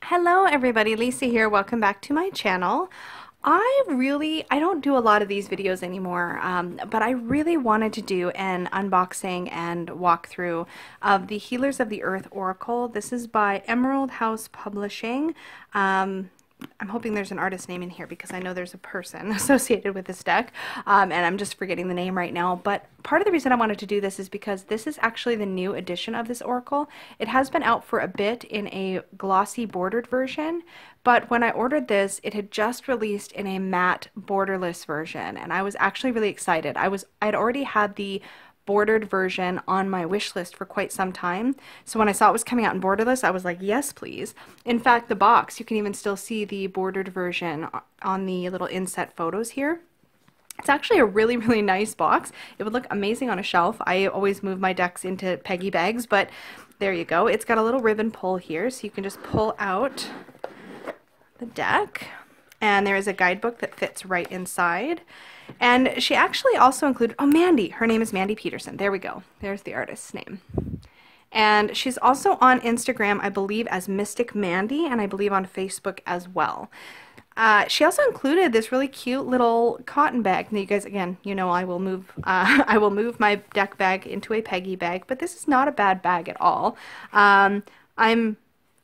Hello everybody, Lisa here. Welcome back to my channel. I don't do a lot of these videos anymore, but I really wanted to do an unboxing and walkthrough of the Healers of the Earth Oracle. This is by Emerald House Publishing. I'm hoping there's an artist name in here because I know there's a person associated with this deck, and I'm just forgetting the name right now. But part of the reason I wanted to do this is because this is actually the new edition of this oracle. It has been out for a bit in a glossy bordered version, but when I ordered this, it had just released in a matte borderless version, and I was actually really excited. I'd already had the bordered version on my wish list for quite some time. So when I saw it was coming out in borderless, I was like, yes, please. In fact, the box, you can even still see the bordered version on the little inset photos here. It's actually a really, really nice box. It would look amazing on a shelf. I always move my decks into Peggy bags, but there you go. It's got a little ribbon pull here, so you can just pull out the deck. And there is a guidebook that fits right inside. And she actually also included, oh, Mandy. Her name is Mandy Peterson. There we go. There's the artist's name. And she's also on Instagram, I believe, as Mystic Mandy, and I believe on Facebook as well. She also included this really cute little cotton bag. Now, you guys, again, you know I will move my deck bag into a Peggy bag, but this is not a bad bag at all.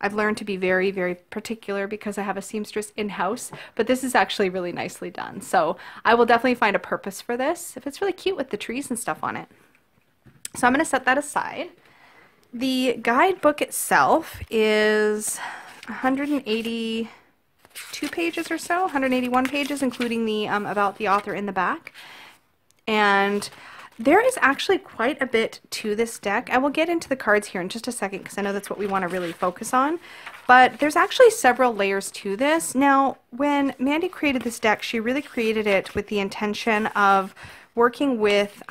I've learned to be very, very particular because I have a seamstress in-house, but this is actually really nicely done. So I will definitely find a purpose for this if it's really cute with the trees and stuff on it. So I'm going to set that aside. The guidebook itself is 182 pages or so, 181 pages, including the about the author in the back. And there is actually quite a bit to this deck. I will get into the cards here in just a second because I know that's what we want to really focus on. But there's actually several layers to this. Now, when Mandy created this deck, she really created it with the intention of working with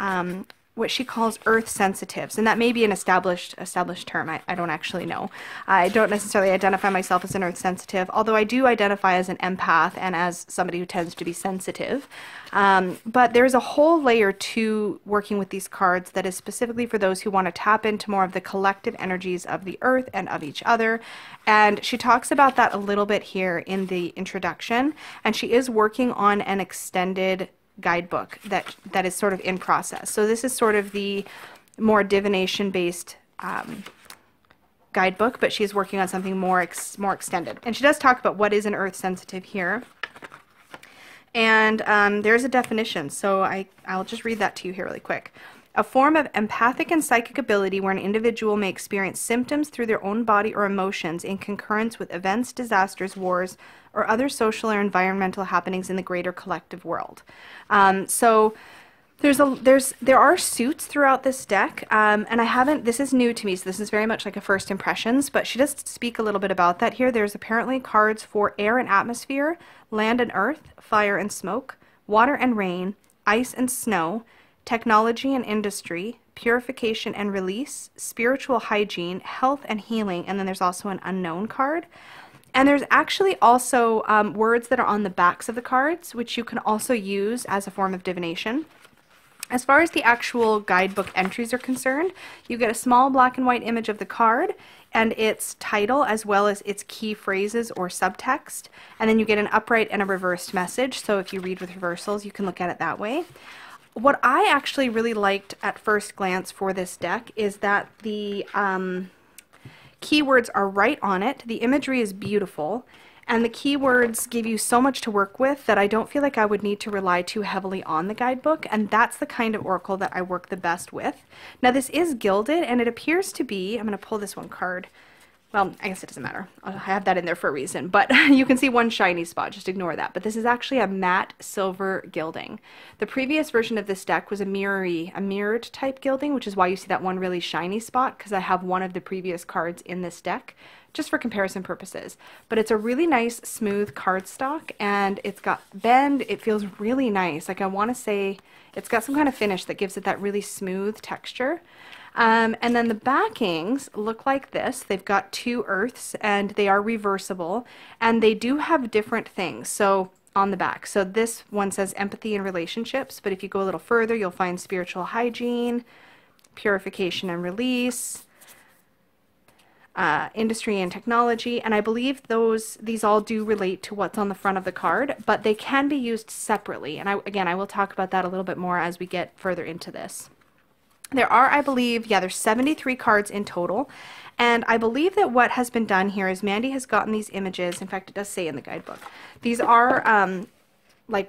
what she calls earth sensitives, and that may be an established term. I don't actually know. I don't necessarily identify myself as an earth sensitive, although I do identify as an empath and as somebody who tends to be sensitive. But there's a whole layer to working with these cards that is specifically for those who want to tap into more of the collective energies of the earth and of each other. And she talks about that a little bit here in the introduction, and she is working on an extended guidebook that is sort of in process. So this is sort of the more divination based guidebook, but she's working on something more extended. And she does talk about what is an earth sensitive here. And there's a definition, so I'll just read that to you here really quick. A form of empathic and psychic ability where an individual may experience symptoms through their own body or emotions in concurrence with events, disasters, wars, or other social or environmental happenings in the greater collective world. So there are suits throughout this deck, and this is new to me, so this is very much like a first impressions, but she does speak a little bit about that here. There's apparently cards for air and atmosphere, land and earth, fire and smoke, water and rain, ice and snow, technology and industry, purification and release, spiritual hygiene, health and healing, and then there's also an unknown card. And there's actually also words that are on the backs of the cards, which you can also use as a form of divination. As far as the actual guidebook entries are concerned, you get a small black and white image of the card and its title as well as its key phrases or subtext. And then you get an upright and a reversed message. So if you read with reversals, you can look at it that way. What I actually really liked at first glance for this deck is that the keywords are right on it. The imagery is beautiful, and the keywords give you so much to work with that I don't feel like I would need to rely too heavily on the guidebook, and that's the kind of oracle that I work the best with. Now this is gilded, and it appears to be, I'm going to pull this one card. Well, I guess it doesn't matter. I have that in there for a reason, but you can see one shiny spot, just ignore that. But this is actually a matte silver gilding. The previous version of this deck was a mirrored type gilding, which is why you see that one really shiny spot, because I have one of the previous cards in this deck, just for comparison purposes. But it's a really nice, smooth cardstock, and it's got bend. It feels really nice. Like I want to say it's got some kind of finish that gives it that really smooth texture. And then the backings look like this. They've got two earths and they are reversible, and they do have different things so on the back. So this one says empathy and relationships, but if you go a little further, you'll find spiritual hygiene, purification and release, industry and technology, and I believe these all do relate to what's on the front of the card, but they can be used separately, and I will talk about that a little bit more as we get further into this. There are, I believe, yeah, there's 73 cards in total, and I believe that what has been done here is Mandy has gotten these images. In fact, it does say in the guidebook. These are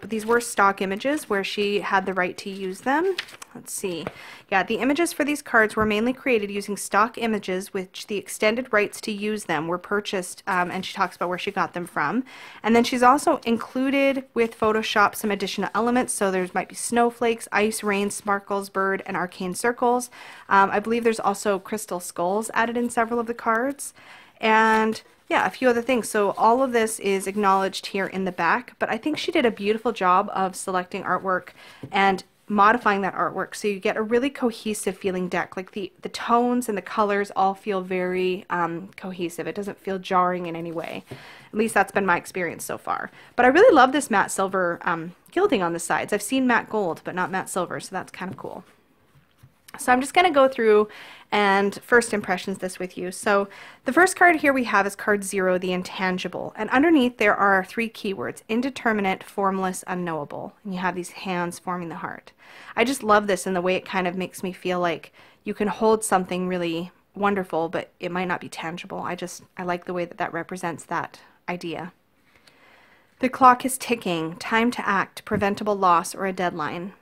these were stock images where she had the right to use them. Let's see. Yeah, the images for these cards were mainly created using stock images, which the extended rights to use them were purchased, and she talks about where she got them from. And then she's also included with Photoshop some additional elements, so there might be snowflakes, ice, rain, sparkles, bird, and arcane circles. I believe there's also crystal skulls added in several of the cards. And yeah, a few other things. So all of this is acknowledged here in the back, but I think she did a beautiful job of selecting artwork and modifying that artwork so you get a really cohesive feeling deck. Like the tones and the colors all feel very cohesive. It doesn't feel jarring in any way. At least that's been my experience so far. But I really love this matte silver gilding on the sides. I've seen matte gold, but not matte silver, so that's kind of cool. So I'm just going to go through and first impressions this with you. So the first card here we have is card 0, the intangible. And underneath there are 3 keywords: indeterminate, formless, unknowable. And you have these hands forming the heart. I just love this and the way it kind of makes me feel like you can hold something really wonderful, but it might not be tangible. I like the way that that represents that idea. The clock is ticking, time to act, preventable loss, or a deadline.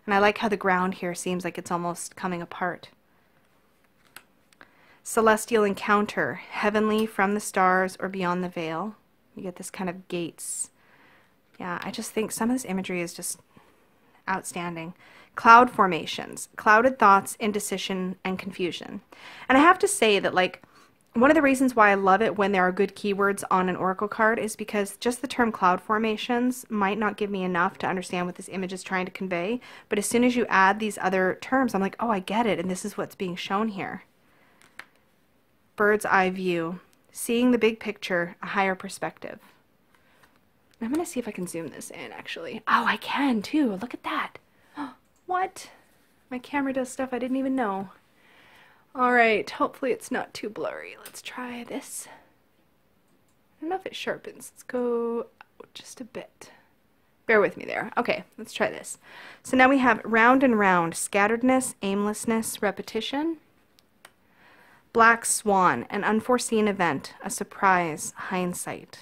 And I like how the ground here seems like it's almost coming apart. Celestial encounter, heavenly, from the stars, or beyond the veil. You get this kind of gates. Yeah, I just think some of this imagery is just outstanding. Cloud formations, clouded thoughts, indecision, and confusion. And I have to say that, like, one of the reasons why I love it when there are good keywords on an oracle card is because just the term cloud formations might not give me enough to understand what this image is trying to convey, but as soon as you add these other terms, I'm like, oh, I get it, and this is what's being shown here. Bird's eye view, seeing the big picture, a higher perspective. I'm going to see if I can zoom this in, actually. Oh, I can, too. Look at that. What? My camera does stuff I didn't even know. Alright, hopefully it's not too blurry. Let's try this. I don't know if it sharpens. Let's go just a bit. Bear with me there. Okay, let's try this. So now we have round and round, scatteredness, aimlessness, repetition. Black swan, an unforeseen event, a surprise, hindsight.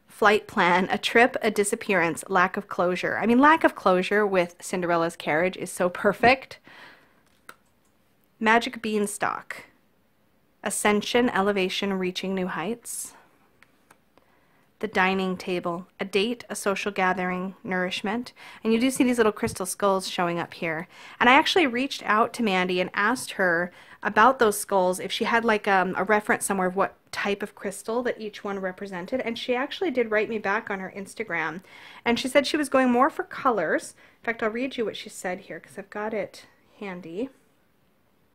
Flight plan, a trip, a disappearance, lack of closure. I mean, lack of closure with Cinderella's carriage is so perfect. Magic beanstalk, ascension, elevation, reaching new heights. The dining table, a date, a social gathering, nourishment. And you do see these little crystal skulls showing up here. And I actually reached out to Mandy and asked her about those skulls, if she had like a reference somewhere of what type of crystal that each one represented. And she actually did write me back on her Instagram. And she said she was going more for colors. In fact, I'll read you what she said here because I've got it handy.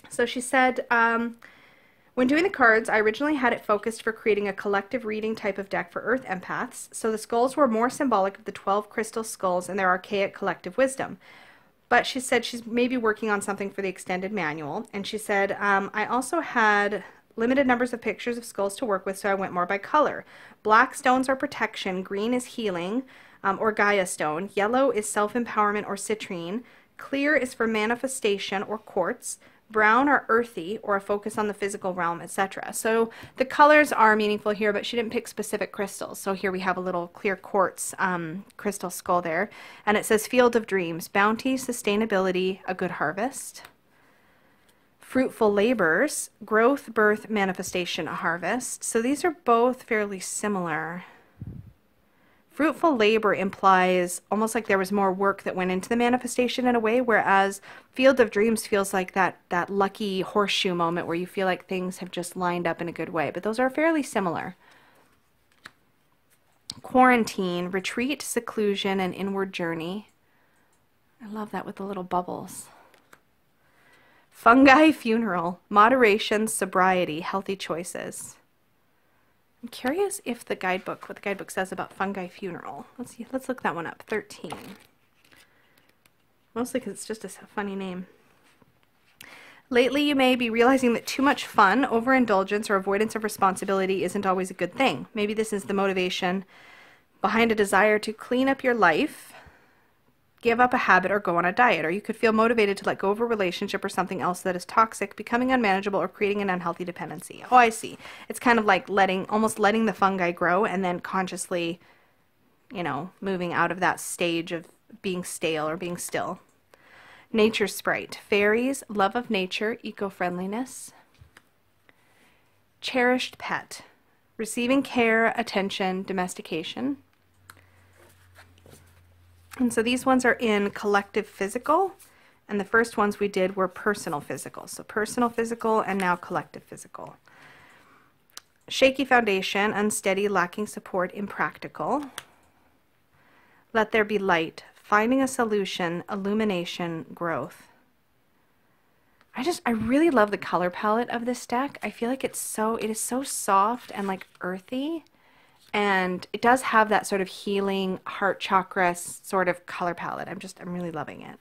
So she said, when doing the cards, I originally had it focused for creating a collective reading type of deck for Earth empaths, so the skulls were more symbolic of the 12 crystal skulls and their archaic collective wisdom. But she said she's maybe working on something for the extended manual, and she said, I also had limited numbers of pictures of skulls to work with, so I went more by color. Black stones are protection, green is healing, or Gaia stone, yellow is self-empowerment or citrine, clear is for manifestation or quartz, brown or earthy, or a focus on the physical realm, etc. So the colors are meaningful here, but she didn't pick specific crystals. So here we have a little clear quartz crystal skull there. And it says field of dreams, bounty, sustainability, a good harvest. Fruitful labors, growth, birth, manifestation, a harvest. So these are both fairly similar. Fruitful labor implies almost like there was more work that went into the manifestation in a way, whereas Field of Dreams feels like that lucky horseshoe moment where you feel like things have just lined up in a good way. But those are fairly similar. Quarantine, retreat, seclusion, and inward journey. I love that with the little bubbles. Fungi funeral, moderation, sobriety, healthy choices. I'm curious if the guidebook, what the guidebook says about fungi funeral. Let's look that one up. 13. Mostly because it's just a funny name. Lately, you may be realizing that too much fun, overindulgence, or avoidance of responsibility isn't always a good thing. Maybe this is the motivation behind a desire to clean up your life, give up a habit, or go on a diet. Or you could feel motivated to let go of a relationship or something else that is toxic, becoming unmanageable, or creating an unhealthy dependency. Oh, I see. It's kind of like almost letting the fungi grow and then consciously, you know, moving out of that stage of being stale or being still. Nature sprite. Fairies, love of nature, eco-friendliness. Cherished pet. Receiving care, attention, domestication. And so these ones are in collective physical, and the first ones we did were personal physical. So personal physical and now collective physical. Shaky foundation, unsteady, lacking support, impractical. Let there be light. Finding a solution, illumination, growth. I really love the color palette of this deck. I feel like it is so soft and like earthy, and it does have that sort of healing heart chakra sort of color palette. I'm really loving it.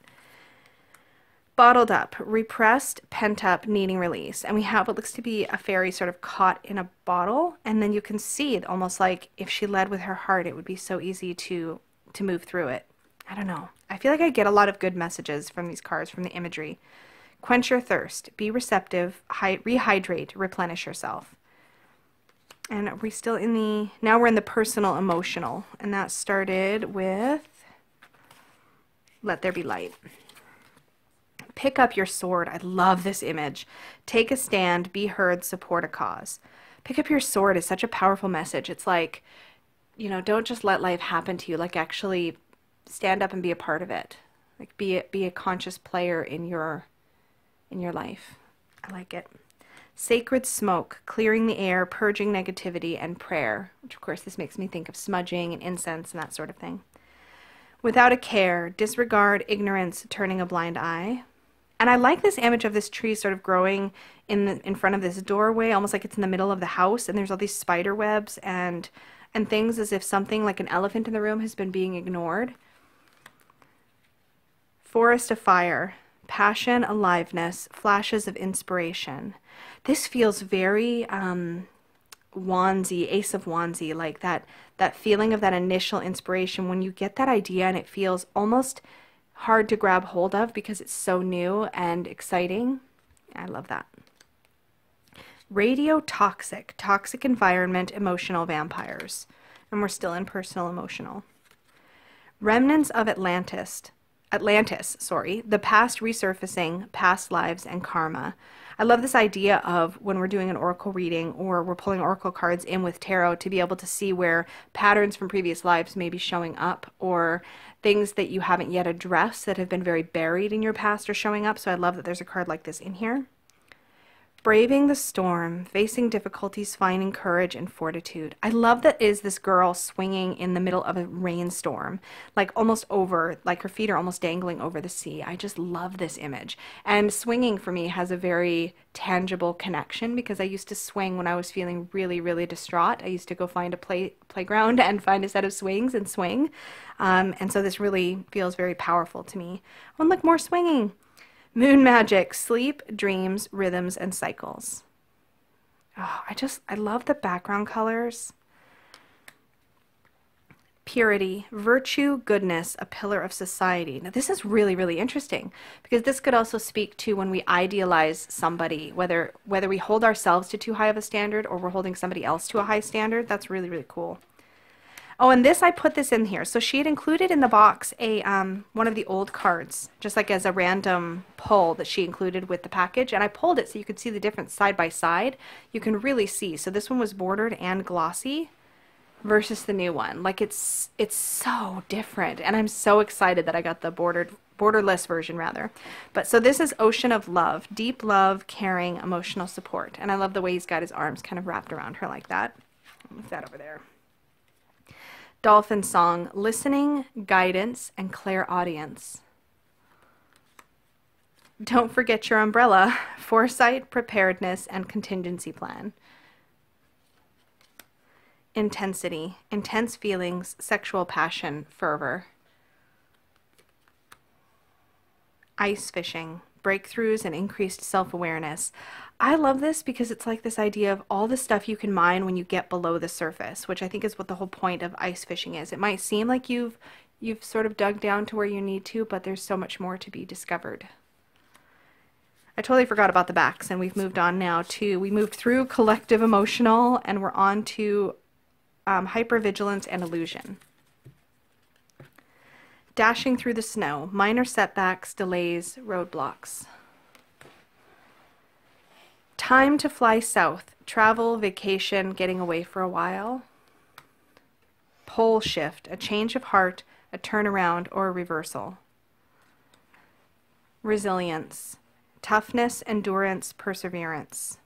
Bottled up, repressed, pent up, needing release. And we have what looks to be a fairy sort of caught in a bottle, and then you can see it almost like if she led with her heart, it would be so easy to move through it. I don't know. I feel like I get a lot of good messages from these cards, from the imagery. Quench your thirst. Be receptive. Rehydrate. Replenish yourself. And are we still in the... Now we're in the personal emotional. And that started with... Let there be light. Pick up your sword. I love this image. Take a stand. Be heard. Support a cause. Pick up your sword is such a powerful message. It's like, you know, don't just let life happen to you. Like, actually... stand up and be a part of it. Like be a conscious player in your life. I like it. Sacred smoke, clearing the air, purging negativity, and prayer. Which of course this makes me think of smudging and incense and that sort of thing. Without a care, disregard, ignorance, turning a blind eye. And I like this image of this tree sort of growing in front of this doorway, almost like it's in the middle of the house, and there's all these spider webs and things as if something like an elephant in the room has been being ignored. Forest of fire, passion, aliveness, flashes of inspiration. This feels very Wandsy, Ace of Wandsy, like that feeling of that initial inspiration when you get that idea and it feels almost hard to grab hold of because it's so new and exciting. I love that. Radio toxic, toxic environment, emotional vampires. And we're still in personal emotional. Remnants of Atlantis, the past resurfacing, past lives, and karma. I love this idea of when we're doing an oracle reading or we're pulling oracle cards in with tarot to be able to see where patterns from previous lives may be showing up or things that you haven't yet addressed that have been very buried in your past are showing up. So I love that there's a card like this in here. Braving the storm, facing difficulties, finding courage and fortitude. I love that is this girl swinging in the middle of a rainstorm, like almost over, like her feet are almost dangling over the sea. I just love this image. And swinging for me has a very tangible connection because I used to swing when I was feeling really, really distraught. I used to go find a playground and find a set of swings and swing. And so this really feels very powerful to me. Oh, and look, more swinging. Moon magic, sleep, dreams, rhythms, and cycles. Oh, I love the background colors. Purity, virtue, goodness, a pillar of society. Now this is really, really interesting because this could also speak to when we idealize somebody, whether we hold ourselves to too high of a standard or we're holding somebody else to a high standard. That's really, really cool. Oh, and this, I put this in here. So she had included in the box a one of the old cards, just like as a random pull that she included with the package. And I pulled it so you could see the difference side by side. You can really see. So this one was bordered and glossy versus the new one. Like it's so different. And I'm so excited that I got the borderless version rather. But so this is Ocean of Love, deep love, caring, emotional support. And I love the way he's got his arms kind of wrapped around her like that. Move that over there. Dolphin Song, listening, guidance, and clairaudience. Don't forget your umbrella, foresight, preparedness, and contingency plan. Intensity, intense feelings, sexual passion, fervor. Ice fishing, breakthroughs, and increased self-awareness. I love this because it's like this idea of all the stuff you can mine when you get below the surface, which I think is what the whole point of ice fishing is. It might seem like you've sort of dug down to where you need to, but there's so much more to be discovered. I totally forgot about the backs, and we've moved on now to, we moved through collective emotional, and we're on to hypervigilance and illusion. Dashing through the snow, minor setbacks, delays, roadblocks. Time to fly south, travel, vacation, getting away for a while. Pole shift, a change of heart, a turnaround, or a reversal. Resilience, toughness, endurance, perseverance.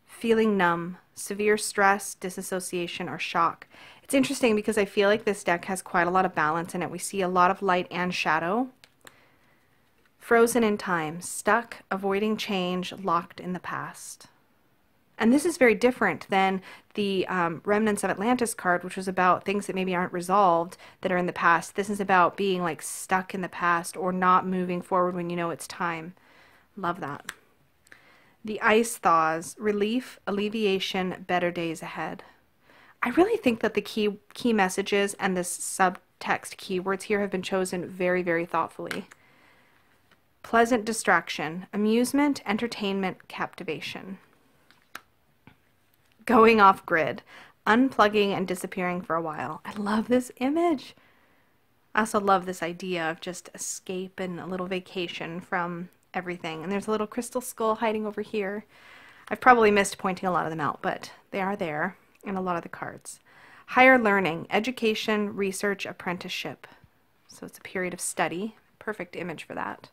Feeling numb, severe stress, disassociation, or shock. It's interesting because I feel like this deck has quite a lot of balance in it. We see a lot of light and shadow. Frozen in time, stuck, avoiding change, locked in the past. And this is very different than the Remnants of Atlantis card, which was about things that maybe aren't resolved that are in the past. This is about being like stuck in the past or not moving forward when you know it's time. Love that. The ice thaws, relief, alleviation, better days ahead. I really think that the key messages and this subtext keywords here have been chosen very, very thoughtfully. Pleasant distraction, amusement, entertainment, captivation. Going off grid, unplugging and disappearing for a while. I love this image. I also love this idea of just escape and a little vacation from everything. And there's a little crystal skull hiding over here. I've probably missed pointing a lot of them out, but they are there in a lot of the cards. Higher learning, education, research, apprenticeship. So it's a period of study. Perfect image for that.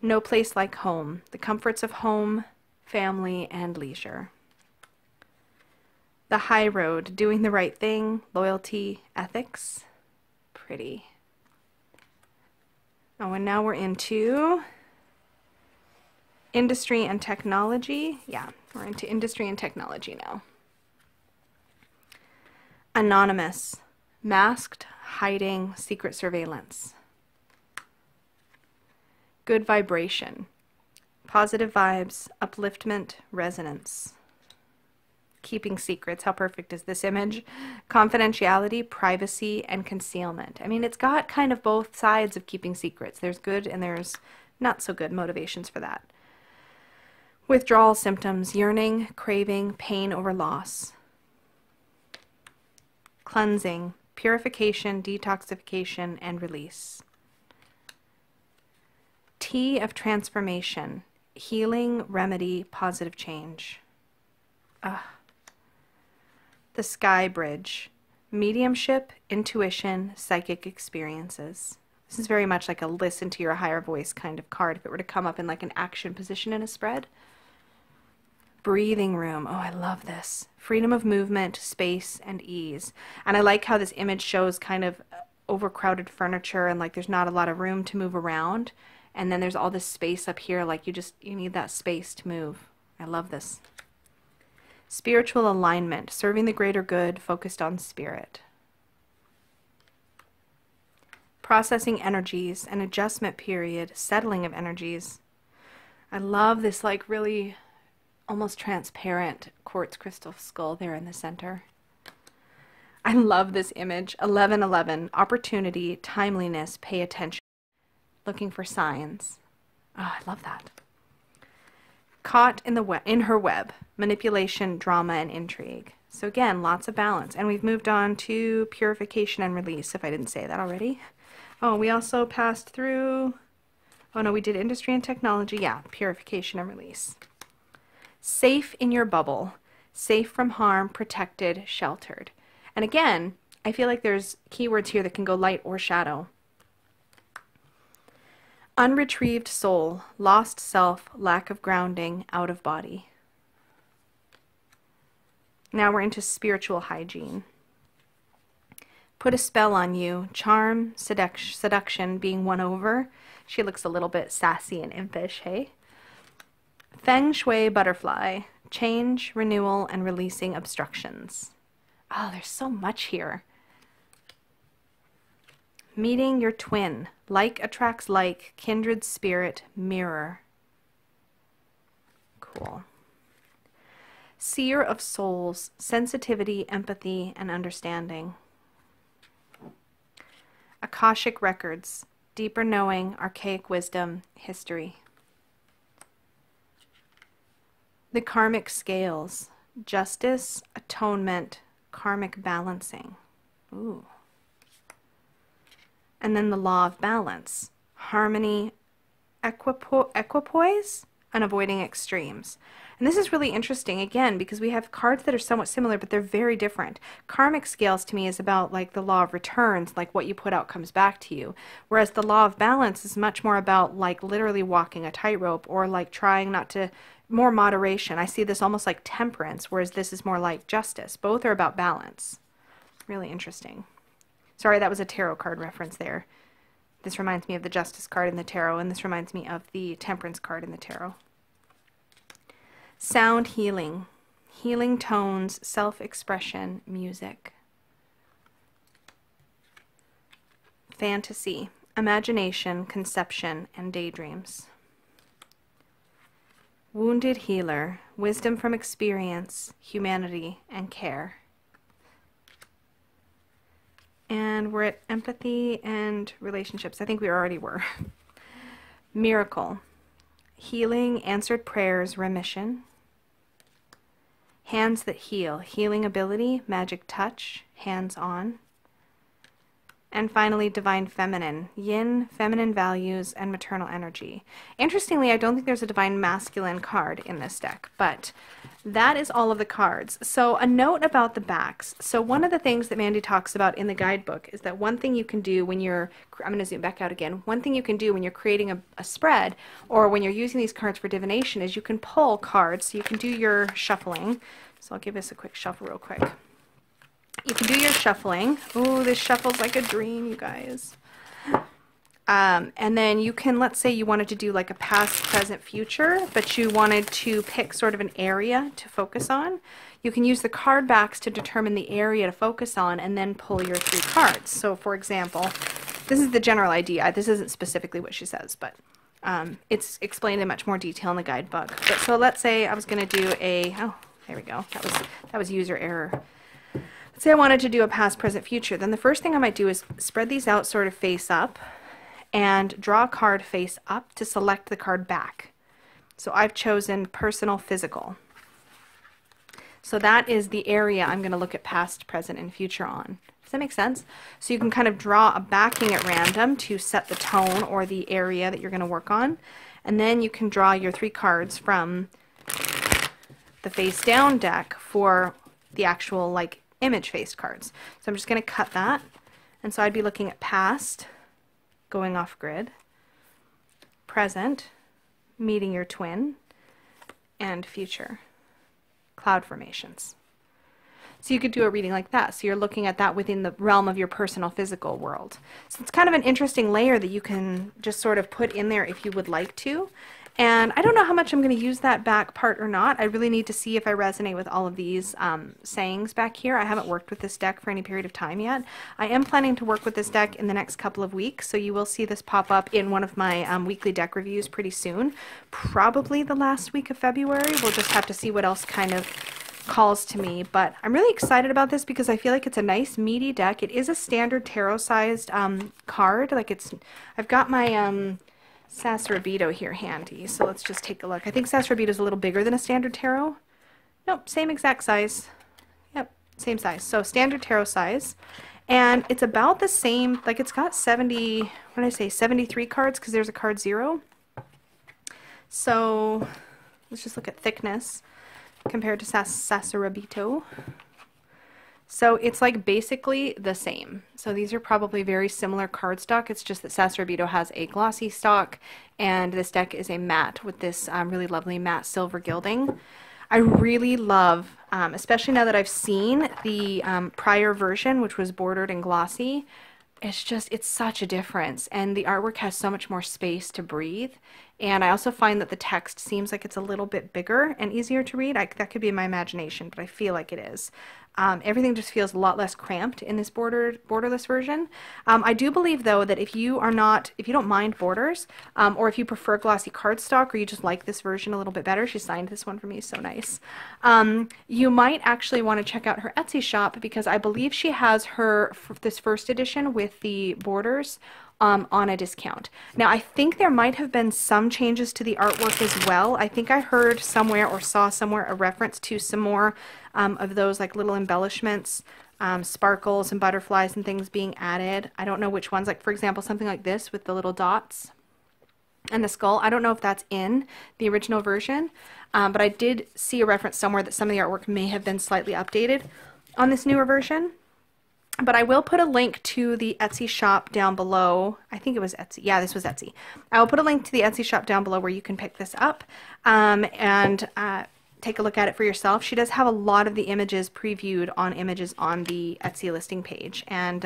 No place like home, the comforts of home, family, and leisure. The high road, doing the right thing, loyalty, ethics. Pretty. Oh, and now we're into industry and technology. Yeah, we're into industry and technology now. Anonymous, masked, hiding, secret surveillance. Good vibration, positive vibes, upliftment, resonance. Keeping secrets, how perfect is this image? Confidentiality, privacy, and concealment. I mean, it's got kind of both sides of keeping secrets. There's good and there's not so good motivations for that. Withdrawal symptoms, yearning, craving, pain over loss. Cleansing, purification, detoxification, and release. Tea of transformation, healing, remedy, positive change. The Sky Bridge, mediumship, intuition, psychic experiences. This is very much like a listen to your higher voice kind of card if it were to come up in like an action position in a spread. Breathing room. Oh, I love this. Freedom of movement, space, and ease. And I like how this image shows kind of overcrowded furniture and like there's not a lot of room to move around. And then there's all this space up here, like you need that space to move. I love this. Spiritual alignment, serving the greater good, focused on spirit. Processing energies, an adjustment period, settling of energies. I love this like really almost transparent quartz crystal skull there in the center. I love this image. 1111, opportunity, timeliness, pay attention. Looking for signs. Oh, I love that. Caught in her web, manipulation, drama, and intrigue. So again, lots of balance. And we've moved on to purification and release, if I didn't say that already. Oh, we also passed through, oh no, we did industry and technology. Yeah, purification and release. Safe in your bubble, safe from harm, protected, sheltered. And again, I feel like there's keywords here that can go light or shadow. Unretrieved soul, lost self, lack of grounding, out of body. Now we're into spiritual hygiene. Put a spell on you, charm, seduction, being won over. She looks a little bit sassy and impish, hey? Feng Shui butterfly, change, renewal, and releasing obstructions. Oh, there's so much here. Meeting your twin. Like attracts like. Kindred spirit. Mirror. Cool. Seer of souls. Sensitivity, empathy, and understanding. Akashic records. Deeper knowing, archaic wisdom, history. The karmic scales. Justice, atonement, karmic balancing. Ooh. And then the law of balance. Harmony, equipoise, and avoiding extremes. And this is really interesting, again, because we have cards that are somewhat similar, but they're very different. Karmic scales to me is about like the law of returns, like what you put out comes back to you. Whereas the law of balance is much more about like literally walking a tightrope, or like trying not to, more moderation. I see this almost like temperance, whereas this is more like justice. Both are about balance. Really interesting. Sorry, that was a tarot card reference there. This reminds me of the Justice card in the tarot, and this reminds me of the Temperance card in the tarot. Sound healing. Healing tones, self-expression, music. Fantasy. Imagination, conception, and daydreams. Wounded healer. Wisdom from experience, humanity, and care. And we're at empathy and relationships. I think we already were. Miracle. Healing, answered prayers, remission. Hands that heal. Healing ability, magic touch, hands-on. And finally, divine feminine. Yin, feminine values, and maternal energy. Interestingly, I don't think there's a divine masculine card in this deck, but that is all of the cards. So a note about the backs. So one of the things that Mandy talks about in the guidebook is that one thing you can do when you're, I'm going to zoom back out again, one thing you can do when you're creating a spread, or when you're using these cards for divination, is you can pull cards. So you can do your shuffling. So I'll give this a quick shuffle real quick. You can do your shuffling. Ooh, this shuffles like a dream, you guys. And then you can, let's say you wanted to do like a past, present, future, but you wanted to pick sort of an area to focus on. You can use the card backs to determine the area to focus on, and then pull your 3 cards. So for example, this is the general idea. This isn't specifically what she says, but it's explained in much more detail in the guidebook. But so let's say I was going to do a, oh, there we go. That was user error. Say I wanted to do a past, present, future, then the first thing I might do is spread these out sort of face up and draw a card face up to select the card back. So I've chosen personal, physical. So that is the area I'm going to look at past, present, and future on. Does that make sense? So you can kind of draw a backing at random to set the tone or the area that you're going to work on. And then you can draw your 3 cards from the face down deck for the actual like image faced cards. So I'm just going to cut that, and so I'd be looking at past, going off grid, present, meeting your twin, and future, cloud formations. So you could do a reading like that. So you're looking at that within the realm of your personal physical world. So it's kind of an interesting layer that you can just sort of put in there if you would like to. And I don't know how much I'm going to use that back part or not. I really need to see if I resonate with all of these sayings back here. I haven't worked with this deck for any period of time yet. I am planning to work with this deck in the next couple of weeks, so you will see this pop up in one of my weekly deck reviews pretty soon. Probably the last week of February. We'll just have to see what else kind of calls to me, but I'm really excited about this because I feel like it's a nice meaty deck. It is a standard tarot sized card. Like I've got my Sassorabito here handy, so let's just take a look. I think Sassorabito is a little bigger than a standard tarot. Nope, same exact size. Yep, same size. So standard tarot size, and it's about the same. Like it's got 70. What did I say? 73 cards because there's a card 0. So let's just look at thickness compared to Sassorabito. So it's like basically the same. So these are probably very similar cardstock. It's just that Sassorabito has a glossy stock and this deck is a matte with this really lovely matte silver gilding. I really love, especially now that I've seen the prior version, which was bordered and glossy, it's such a difference. And the artwork has so much more space to breathe. And I also find that the text seems like it's a little bit bigger and easier to read. That could be my imagination, but I feel like it is. Everything just feels a lot less cramped in this borderless version. I do believe though that if you don't mind borders, or if you prefer glossy cardstock, or you just like this version a little bit better, she signed this one for me, so nice. You might actually want to check out her Etsy shop, because I believe she has this first edition with the borders on a discount. Now, I think there might have been some changes to the artwork as well. I think I heard somewhere or saw somewhere a reference to some more of those like little embellishments, sparkles and butterflies and things being added. I don't know which ones, like for example, something like this with the little dots and the skull. I don't know if that's in the original version, but I did see a reference somewhere that some of the artwork may have been slightly updated on this newer version. But I will put a link to the Etsy shop down below. I think it was Etsy. Yeah, this was Etsy. I will put a link to the Etsy shop down below where you can pick this up and take a look at it for yourself. She does have a lot of the images previewed on images on the Etsy listing page. And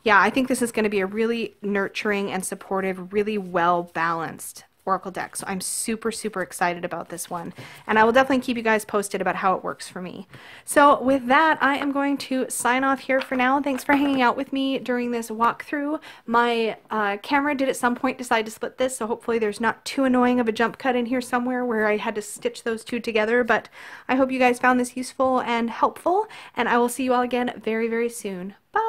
yeah, I think this is going to be a really nurturing and supportive, really well balanced Oracle deck. So I'm super, super excited about this one. And I will definitely keep you guys posted about how it works for me. So with that, I am going to sign off here for now. Thanks for hanging out with me during this walkthrough. My camera did at some point decide to split this, so hopefully there's not too annoying of a jump cut in here somewhere where I had to stitch those two together. But I hope you guys found this useful and helpful, and I will see you all again very, very soon. Bye!